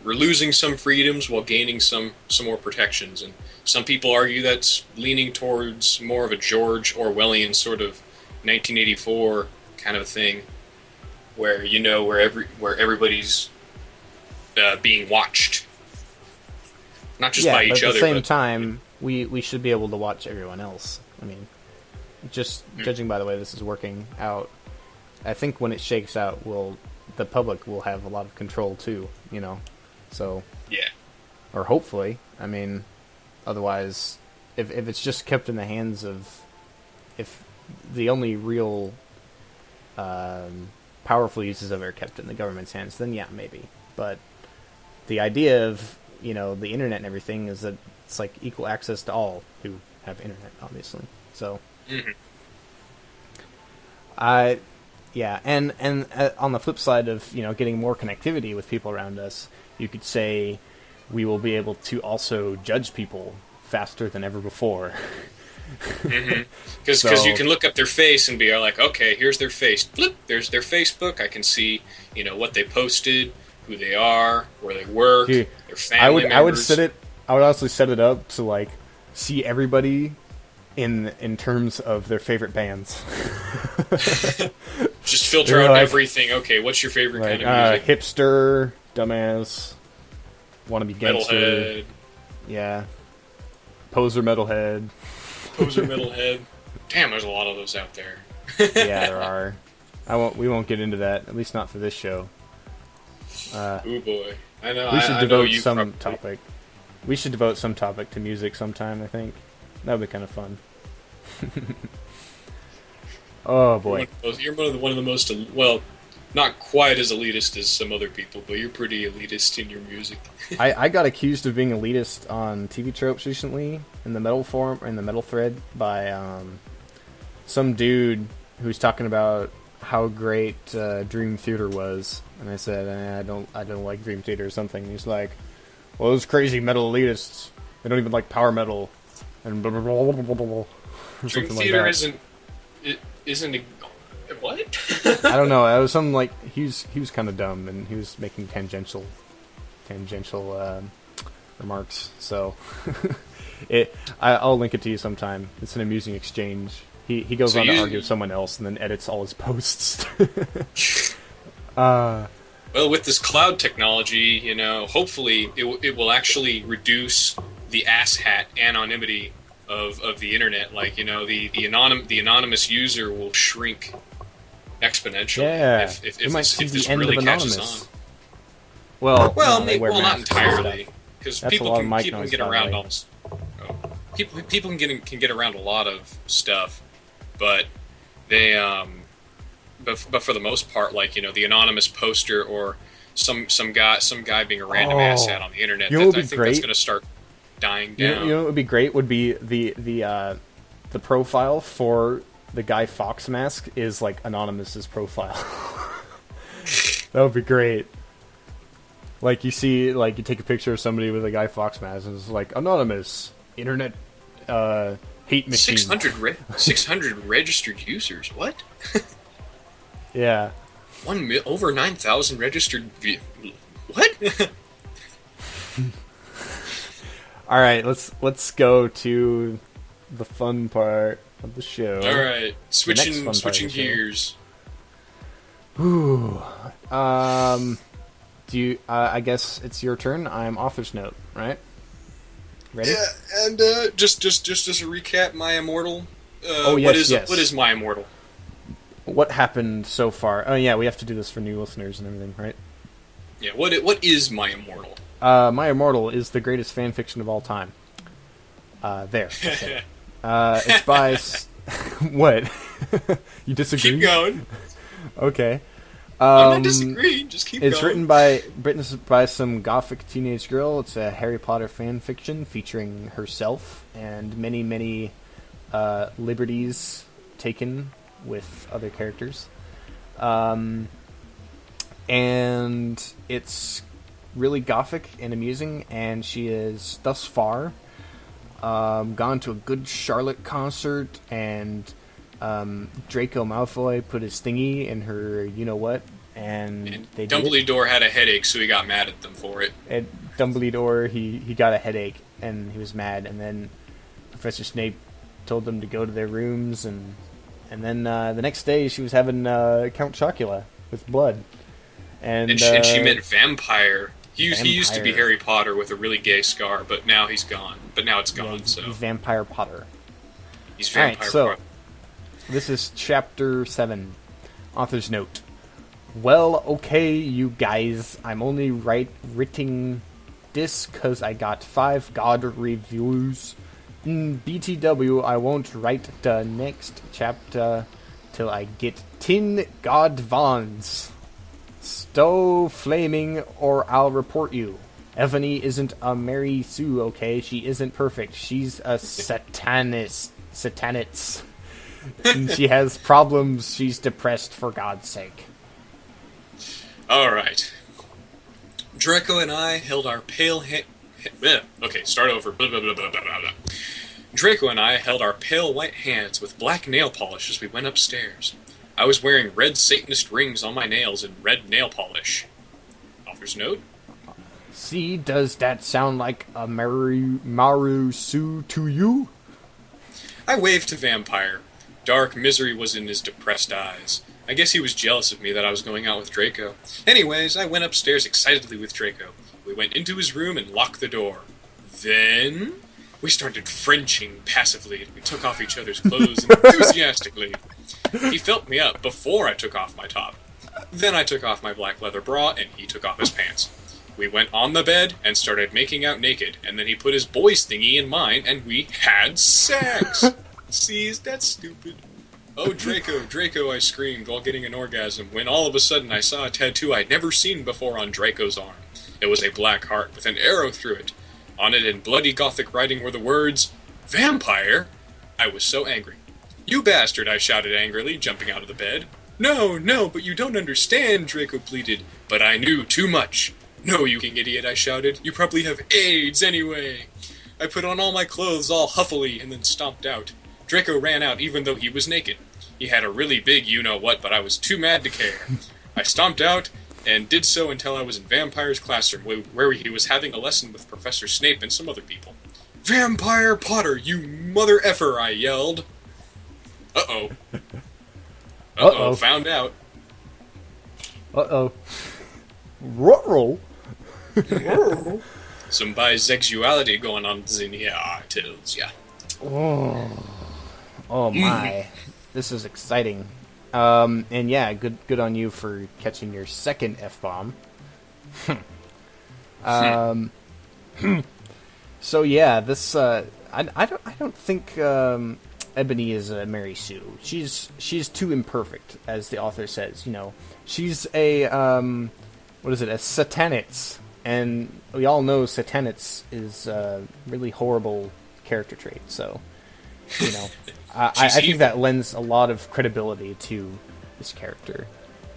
losing some freedoms while gaining some more protections, and some people argue that's leaning towards more of a George Orwellian sort of 1984 kind of thing, where where everybody's being watched, not just by each other. At the same time, we should be able to watch everyone else. I mean, just judging by the way this is working out, I think when it shakes out, the public will have a lot of control too. So yeah, or hopefully. I mean, otherwise, if it's just kept in the hands of, if the only real powerful uses of it are kept in the government's hands, then yeah, maybe. But the idea of the internet and everything is that it's like equal access to all who have internet, obviously. So, yeah, and on the flip side of getting more connectivity with people around us, you could say we will be able to also judge people faster than ever before. Because you can look up their face and be like, okay, here's their face. Flip, there's their Facebook. I can see what they posted, who they are, where they work, their family members. I would honestly set it up to like see everybody in terms of their favorite bands. Just filter out everything. Okay, what's your favorite kind of music? Hipster, dumbass, wannabe gangster. Metalhead. Yeah. Poser metalhead. Damn, there's a lot of those out there. Yeah, there are. We won't get into that, at least not for this show. Oh boy. I know. We should devote some topic. We should devote some topic to music sometime, I think. That would be kind of fun. Oh boy. You're one of the most, well, not quite as elitist as some other people, but you're pretty elitist in your music. I got accused of being elitist on TV tropes recently in the metal forum, in the metal thread, by some dude who's talking about how great Dream Theater was, and I said I don't like Dream Theater or something. And he's like, well, those crazy metal elitists, they don't even like power metal, and blah blah blah blah blah blah. Dream Theater isn't a, what? I don't know. It was something like he was kind of dumb, and he was making tangential remarks. So I'll link it to you sometime. It's an amusing exchange. He goes on to argue with someone else and then edits all his posts. Well, with this cloud technology, hopefully it will actually reduce the asshat anonymity of the internet. Like, the anonymous user will shrink exponentially if this really catches on. Well, Well, no, they wear not masks and entirely, stuff. because That's a people lot of can mic people can noise, get by the around way. almost. Oh, people can get around a lot of stuff, but they but for the most part, like the anonymous poster or some guy being a random asshat on the internet. You know what would I be think that's great? going to start dying You down. know what would be great would be the profile for the Guy Fawkes mask is like Anonymous's profile. That would be great. Like you see, like you take a picture of somebody with a Guy Fawkes mask, and it's like Anonymous internet hate machine. 600 registered users. What? Yeah. Over 9,000 registered. What? All right, let's go to the fun part of the show. All right, switching fun part of the show. gears. Ooh. Do you? I guess it's your turn. I'm author's note, right? Ready? Yeah, and just as a recap, My Immortal. Yes. What is My Immortal? What happened so far? Oh yeah, we have to do this for new listeners and everything, right? Yeah. What is My Immortal? My Immortal is the greatest fan fiction of all time. There. That's it. It's by. What? You disagree? Keep going. Okay. I'm not disagreeing. Just keep It's going. written by some gothic teenage girl. It's a Harry Potter fan fiction featuring herself and many liberties taken with other characters. And it's really gothic and amusing, and she is thus far gone to a good Charlotte concert, and Draco Malfoy put his thingy in her you-know-what, and they did it. Dumbledore had a headache, so he got mad at them for it. At Dumbledore, he got a headache, and he was mad, and then Professor Snape told them to go to their rooms, and then the next day she was having Count Chocula with blood. And she meant vampire. He used to be Vampire. Harry Potter with a really gay scar, but now he's gone. But now it's gone, he's so Vampire Potter. he's Vampire Alright, so Potter. this is Chapter 7. Author's note. Well, okay, you guys, I'm only writing this because I got 5 God reviews. In BTW, I won't write the next chapter till I get 10 God Vons. Stow flaming or I'll report you. Evany isn't a Mary Sue, okay? She isn't perfect. She's a satanist. And she has problems. She's depressed, for God's sake. Alright. Draco and I held our pale okay, start over. Blah, blah, blah, blah, blah, blah. Draco and I held our pale white hands with black nail polish as we went upstairs. I was wearing red Satanist rings on my nails and red nail polish. Author's note. See, does that sound like a Maru Sue to you? I waved to Vampire. Dark misery was in his depressed eyes. I guess he was jealous of me that I was going out with Draco. Anyways, I went upstairs excitedly with Draco. We went into his room and locked the door. Then we started Frenching passively, and we took off each other's clothes enthusiastically. He felt me up before I took off my top. Then I took off my black leather bra, and he took off his pants. We went on the bed and started making out naked, and then he put his boy's thingy in mine, and we had sex! See, is that stupid? Oh, Draco, Draco, I screamed while getting an orgasm, when all of a sudden I saw a tattoo I'd never seen before on Draco's arm. It was a black heart with an arrow through it. On it in bloody gothic writing were the words, Vampire? I was so angry. You bastard, I shouted angrily, jumping out of the bed. No, but you don't understand, Draco pleaded. But I knew too much. No, you king idiot, I shouted. You probably have AIDS anyway. I put on all my clothes all huffily and then stomped out. Draco ran out even though he was naked. He had a really big you-know-what, but I was too mad to care. I stomped out and did so until I was in Vampire's classroom, where he was having a lesson with Professor Snape and some other people. Vampire Potter, you mother effer, I yelled. Uh-oh. Uh-oh, found out. Uh-oh. Ruh-roh. Some bisexuality going on in here, I tells ya. Oh my. This is exciting. And yeah, good on you for catching your second F-bomb. So yeah, this I don't think Ebony is a Mary Sue. She's too imperfect, as the author says. You know, she's a what is it? A Satanitz, and we all know Satanitz is a really horrible character trait. So, you know, I think that lends a lot of credibility to this character.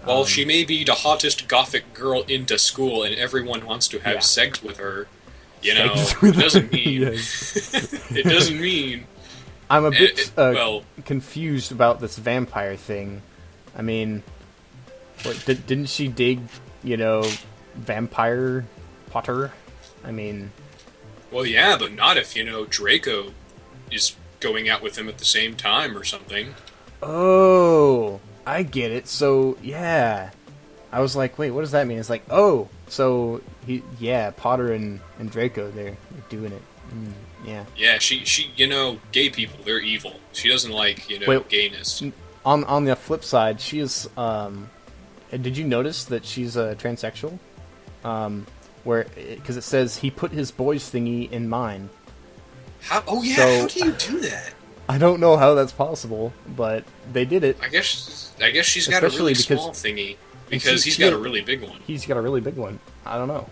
While she may be the hottest gothic girl into school, and everyone wants to have sex with her, you know, it doesn't mean it doesn't mean. I'm a bit confused about this vampire thing. I mean, what, didn't she dig, you know, vampire Potter? I mean... Well, yeah, but not if, you know, Draco is going out with him at the same time or something. Oh, I get it. So, yeah. I was like, wait, what does that mean? It's like, oh, so, Potter and Draco, they're doing it. Yeah. Yeah, she, you know, gay people, they're evil. She doesn't like, you know, gayness. On the flip side, she is, did you notice that she's a transsexual? Because it says he put his boys thingy in mine. How? Oh yeah, so, how do you do that? I don't know how that's possible, but they did it. I guess she's got a really small thingy because he's got a really big one. He's got a really big one. I don't know.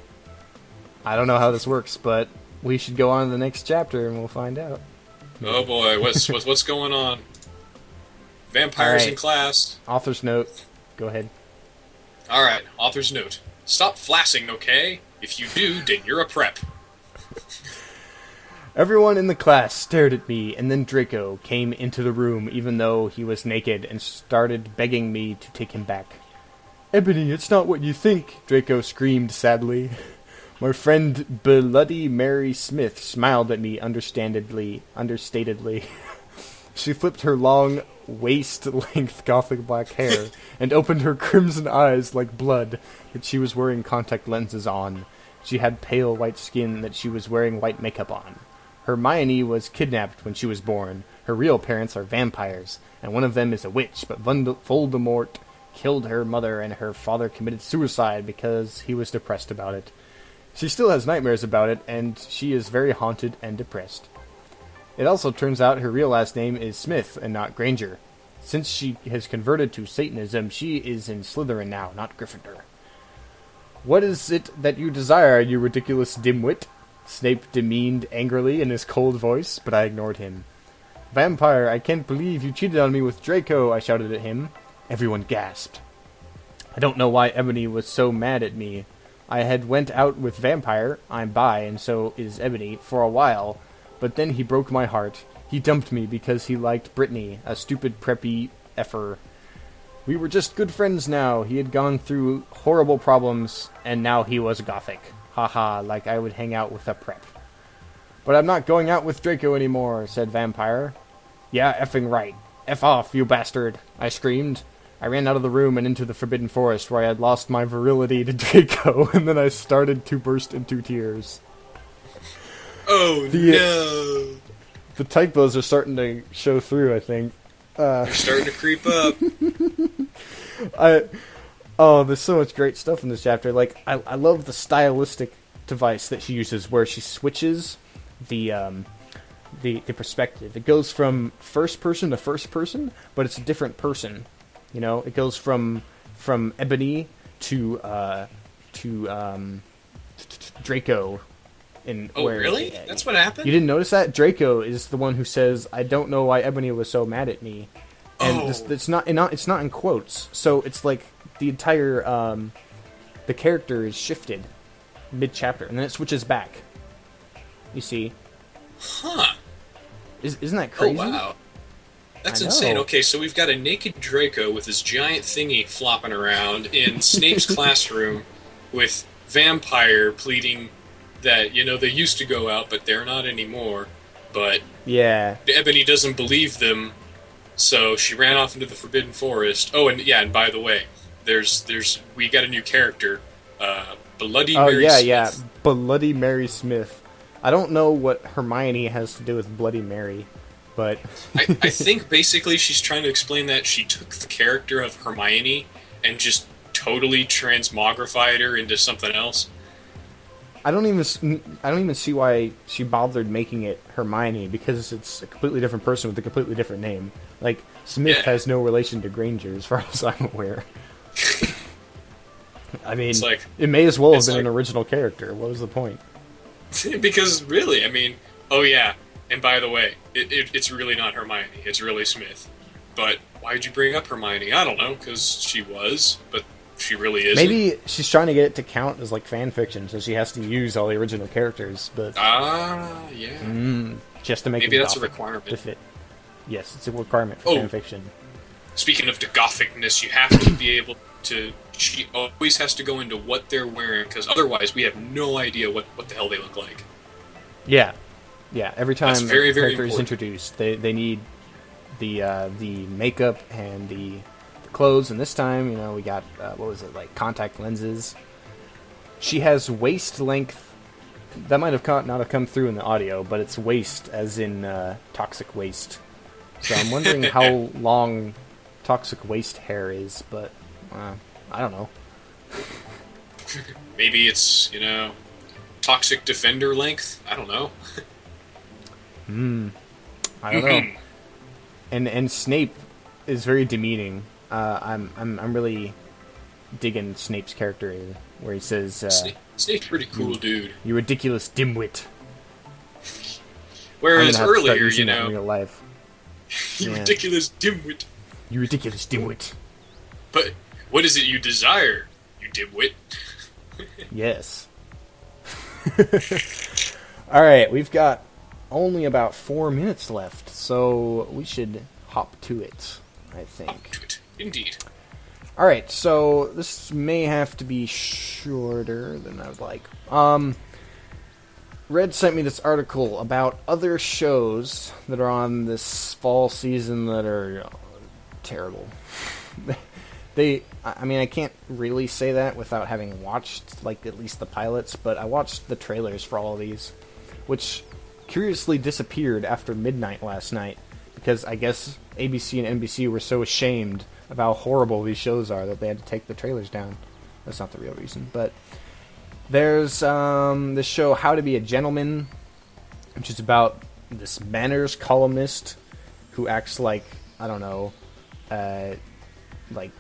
I don't know how this works, but we should go on to the next chapter and we'll find out. Oh boy, what's going on? Vampires in class. Author's note. Go ahead. All right, author's note. Stop flassing, okay? If you do, then you're a prep. Everyone in the class stared at me, and then Draco came into the room even though he was naked and started begging me to take him back. Ebony, it's not what you think, Draco screamed sadly. My friend Bloody Mary Smith smiled at me understatedly. She flipped her long, waist-length gothic black hair and opened her crimson eyes like blood that she was wearing contact lenses on. She had pale white skin that she was wearing white makeup on. Hermione was kidnapped when she was born. Her real parents are vampires, and one of them is a witch, but Voldemort killed her mother and her father committed suicide because he was depressed about it. She still has nightmares about it, and she is very haunted and depressed. It also turns out her real last name is Smith and not Granger. Since she has converted to Satanism, she is in Slytherin now, not Gryffindor. What is it that you desire, you ridiculous dimwit? Snape demeaned angrily in his cold voice, but I ignored him. Vampire, I can't believe you cheated on me with Draco, I shouted at him. Everyone gasped. I don't know why Ebony was so mad at me. I had went out with Vampire, I'm bi, and so is Ebony, for a while, but then he broke my heart. He dumped me because he liked Brittany, a stupid preppy effer. We were just good friends now. He had gone through horrible problems, and now he was gothic. Haha, like I would hang out with a prep. But I'm not going out with Draco anymore, said Vampire. Yeah, effing right. F off, you bastard, I screamed. I ran out of the room and into the Forbidden Forest, where I had lost my virility to Draco, and then I started to burst into tears. Oh, no! The typos are starting to show through, I think. They're starting to creep up. There's so much great stuff in this chapter. Like, I love the stylistic device that she uses, where she switches the perspective. It goes from first person to first person, but it's a different person. You know, it goes from Ebony to Draco. Really? That's what happened? You didn't notice that? Draco is the one who says, "I don't know why Ebony was so mad at me," and it's not in quotes. So it's like the entire the character is shifted mid-chapter, and then it switches back. You see? Huh? Isn't that crazy? Oh wow, that's insane. Okay, so we've got a naked Draco with his giant thingy flopping around in Snape's classroom, with Vampire pleading that, you know, they used to go out, but they're not anymore. But yeah, Ebony doesn't believe them, so she ran off into the Forbidden Forest. Oh, and yeah, and by the way, we got a new character, Bloody Mary Smith. Yeah, Bloody Mary Smith. I don't know what Hermione has to do with Bloody Mary, but I think basically she's trying to explain that she took the character of Hermione and just totally transmogrified her into something else. I don't even see why she bothered making it Hermione, because it's a completely different person with a completely different name. Like, Smith has no relation to Granger, as far as I'm aware. I mean, like, it may as well have been an original character. What was the point? Because, really, I mean, oh yeah, and by the way, it's really not Hermione, it's really Smith. But why'd you bring up Hermione? I don't know, because she was, but she really isn't. Maybe she's trying to get it to count as, like, fan fiction, so she has to use all the original characters, but... yeah. Just to make maybe it that's a requirement. To fit. Yes, it's a requirement for fan fiction. Speaking of the gothicness, you have to be able to... She always has to go into what they're wearing, because otherwise we have no idea what the hell they look like. Yeah. Yeah, every time a character is introduced, they need the makeup and the clothes, and this time, we got, like contact lenses. She has waist length. That might have not have come through in the audio, but it's waist, as in toxic waste. So I'm wondering how long toxic waste hair is, but I don't know. Maybe it's, toxic defender length? I don't know. I don't know. And Snape is very demeaning. I'm really digging Snape's character, where he says, Snape's pretty cool, dude. You ridiculous dimwit. Whereas earlier, in real life. You ridiculous dimwit. You ridiculous dimwit. But what is it you desire, you dimwit? Yes. Alright, we've got only about 4 minutes left, so we should hop to it, I think. Hop to it, indeed. Alright, so this may have to be shorter than I would like. Red sent me this article about other shows that are on this fall season that are terrible. I can't really say that without having watched, like, at least the pilots, but I watched the trailers for all of these, which curiously disappeared after midnight last night, because I guess ABC and NBC were so ashamed of how horrible these shows are that they had to take the trailers down. That's not the real reason, but there's this show, How to Be a Gentleman, which is about this manners columnist who acts like, I don't know, like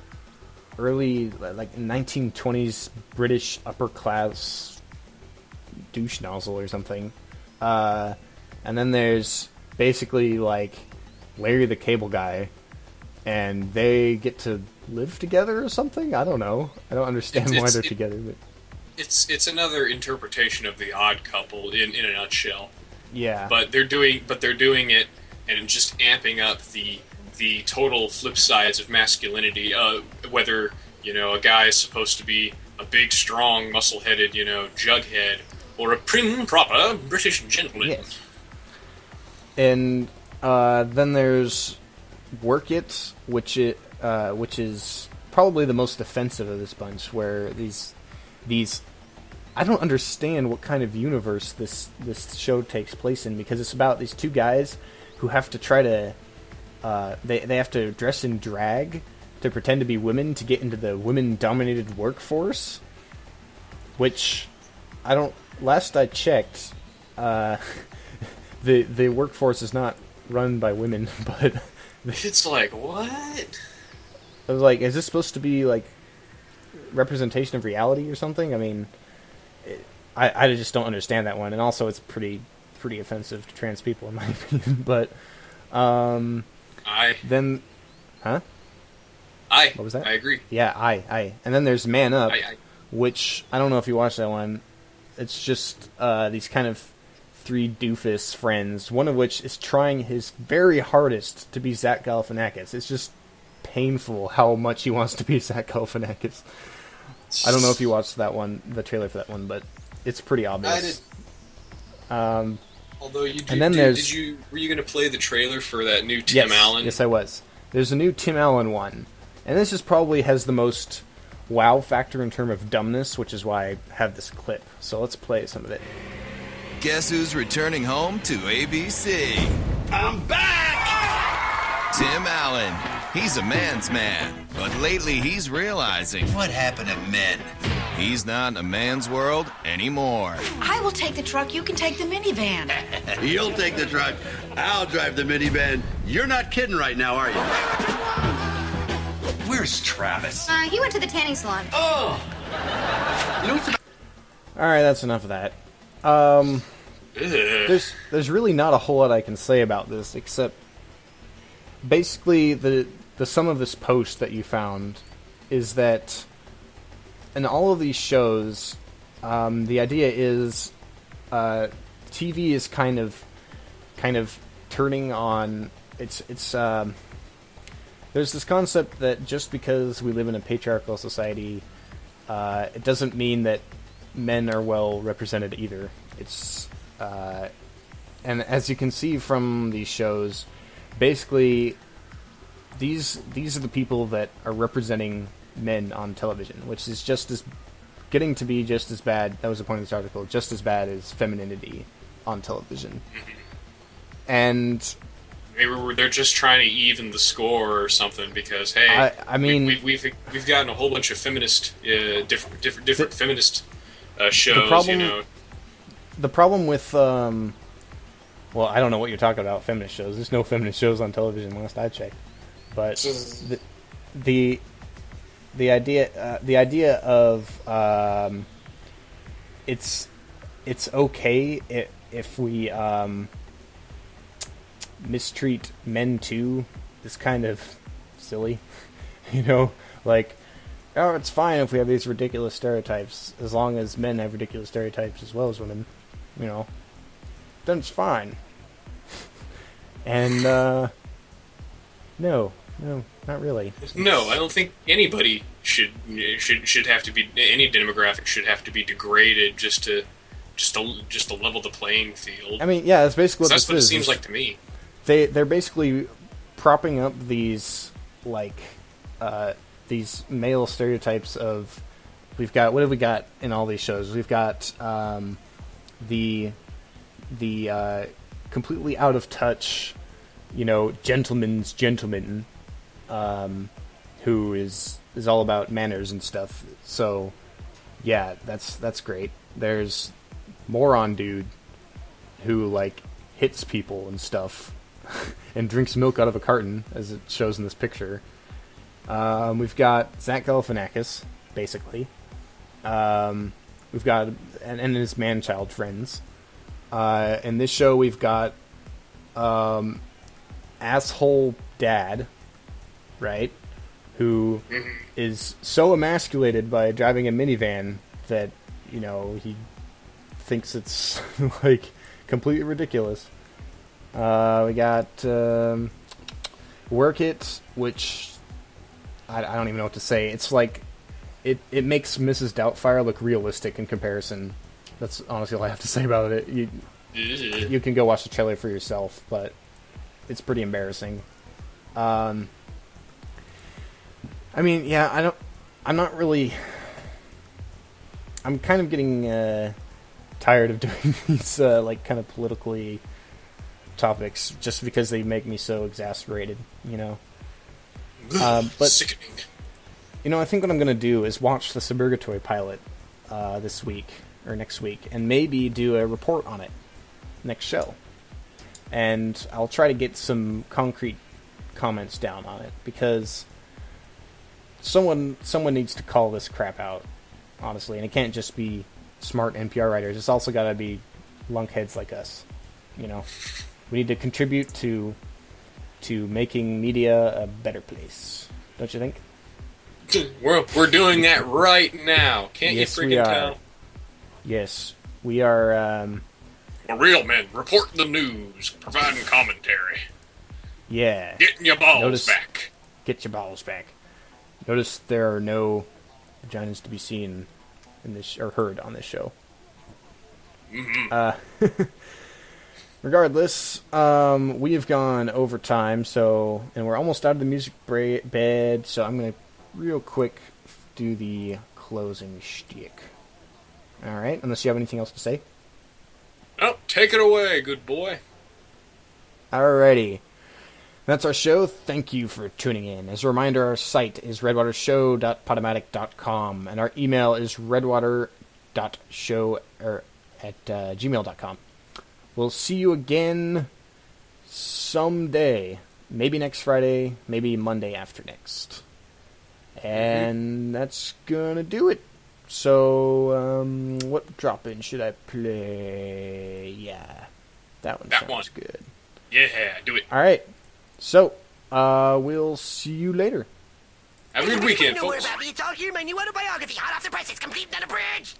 early, like 1920s British upper class douche nozzle or something. And then there's basically like Larry the Cable Guy, and they get to live together or something. I don't know. I don't understand why they're together. But it's another interpretation of The Odd Couple in a nutshell. Yeah. But they're doing it and just amping up the total flip sides of masculinity. Whether a guy is supposed to be a big, strong, muscle-headed, jughead, or a prim, proper British gentleman. Yes. And then there's Work It, which is probably the most offensive of this bunch, where these I don't understand what kind of universe this show takes place in, because it's about these two guys who have to try to they have to dress in drag to pretend to be women to get into the women-dominated workforce, which last I checked, the workforce is not run by women, but it's like, what? I was like, is this supposed to be like representation of reality or something? I mean, I just don't understand that one, and also it's pretty offensive to trans people in my opinion. But what was that? I agree. Yeah, and then there's Man Up, which I don't know if you watched that one. It's just these kind of three doofus friends, one of which is trying his very hardest to be Zach Galifianakis. It's just painful how much he wants to be Zach Galifianakis. I don't know if you watched that one, the trailer for that one, but it's pretty obvious. I did. Although you and then were you going to play the trailer for that new Tim Allen? Yes, I was. There's a new Tim Allen one, and this is probably has the most wow factor in terms of dumbness, which is why I have this clip. So let's play some of it. Guess who's returning home to ABC? I'm back! Tim Allen. He's a man's man, but lately he's realizing What happened to men? He's not in a man's world anymore. I will take the truck. You can take the minivan. You'll take the truck. I'll drive the minivan. You're not kidding right now, are you? Where's Travis? He went to the tanning salon. Oh! You know what's Alright, that's enough of that. There's really not a whole lot I can say about this, except basically the sum of this post that you found is that in all of these shows, the idea is TV is kind of turning on. It's there's this concept that just because we live in a patriarchal society, it doesn't mean that men are well represented either. It's and as you can see from these shows, basically these are the people that are representing men on television, which is getting to be just as bad. That was the point of this article. Just as bad as femininity on television. And maybe they're just trying to even the score or something because hey, I mean, we've gotten a whole bunch of feminist, different feminist shows. The problem with well, I don't know what you're talking about. Feminist shows. There's no feminist shows on television last I checked. But the idea of it's okay if we mistreat men too is kind of silly, you know, like, oh, it's fine if we have these ridiculous stereotypes as long as men have ridiculous stereotypes as well as women, you know, then it's fine. And no, not really. No, I don't think anybody should have to be, any demographic should have to be degraded just to level the playing field. I mean, yeah, that's basically what that's what this it seems like to me. They're basically propping up these these male stereotypes of, what have we got in all these shows? We've got the completely out of touch, you know, gentleman's gentleman, who is all about manners and stuff. So yeah, that's great. There's moron dude who like hits people and stuff and drinks milk out of a carton, as it shows in this picture. We've got Zach Galifianakis, basically. We've got and his man-child friends. In this show, we've got asshole dad, right? Who is so emasculated by driving a minivan that, you know, he thinks it's like completely ridiculous. We got Work It, which I don't even know what to say. It's like it makes Mrs. Doubtfire look realistic in comparison. That's honestly all I have to say about it. You can go watch the trailer for yourself, but it's pretty embarrassing. I mean, yeah, I'm not really. I'm kind of getting tired of doing these like kind of politically topics just because they make me so exasperated, you know. But sickening. You know, I think what I'm gonna do is watch the Suburgatory pilot this week or next week, and maybe do a report on it next show. And I'll try to get some concrete comments down on it, because someone needs to call this crap out, honestly, and it can't just be smart NPR writers. It's also got to be lunkheads like us. You know, we need to contribute to making media a better place. Don't you think? We're doing that right now. Can't Yes, you we freaking are. tell? Yes, we are. The real men reporting the news, providing commentary, Yeah. getting your balls back. Get your balls back. Notice there are no vaginas to be seen in this or heard on this show. Regardless, we have gone over time, and we're almost out of the music bed, so I'm gonna real quick do the closing shtick. All right, unless you have anything else to say. Oh, take it away, good boy. Alrighty. That's our show. Thank you for tuning in. As a reminder, our site is redwatershow.podomatic.com, and our email is redwater.show at gmail.com. We'll see you again someday. Maybe next Friday, maybe Monday after next. And that's gonna do it. So, what drop-in should I play? Yeah, that one sounds good. Yeah, do it. Alright, so, we'll see you later. Have a good weekend, Don't worry folks. about me. It's all here. My new autobiography, hot off the press. It's complete and unabridged.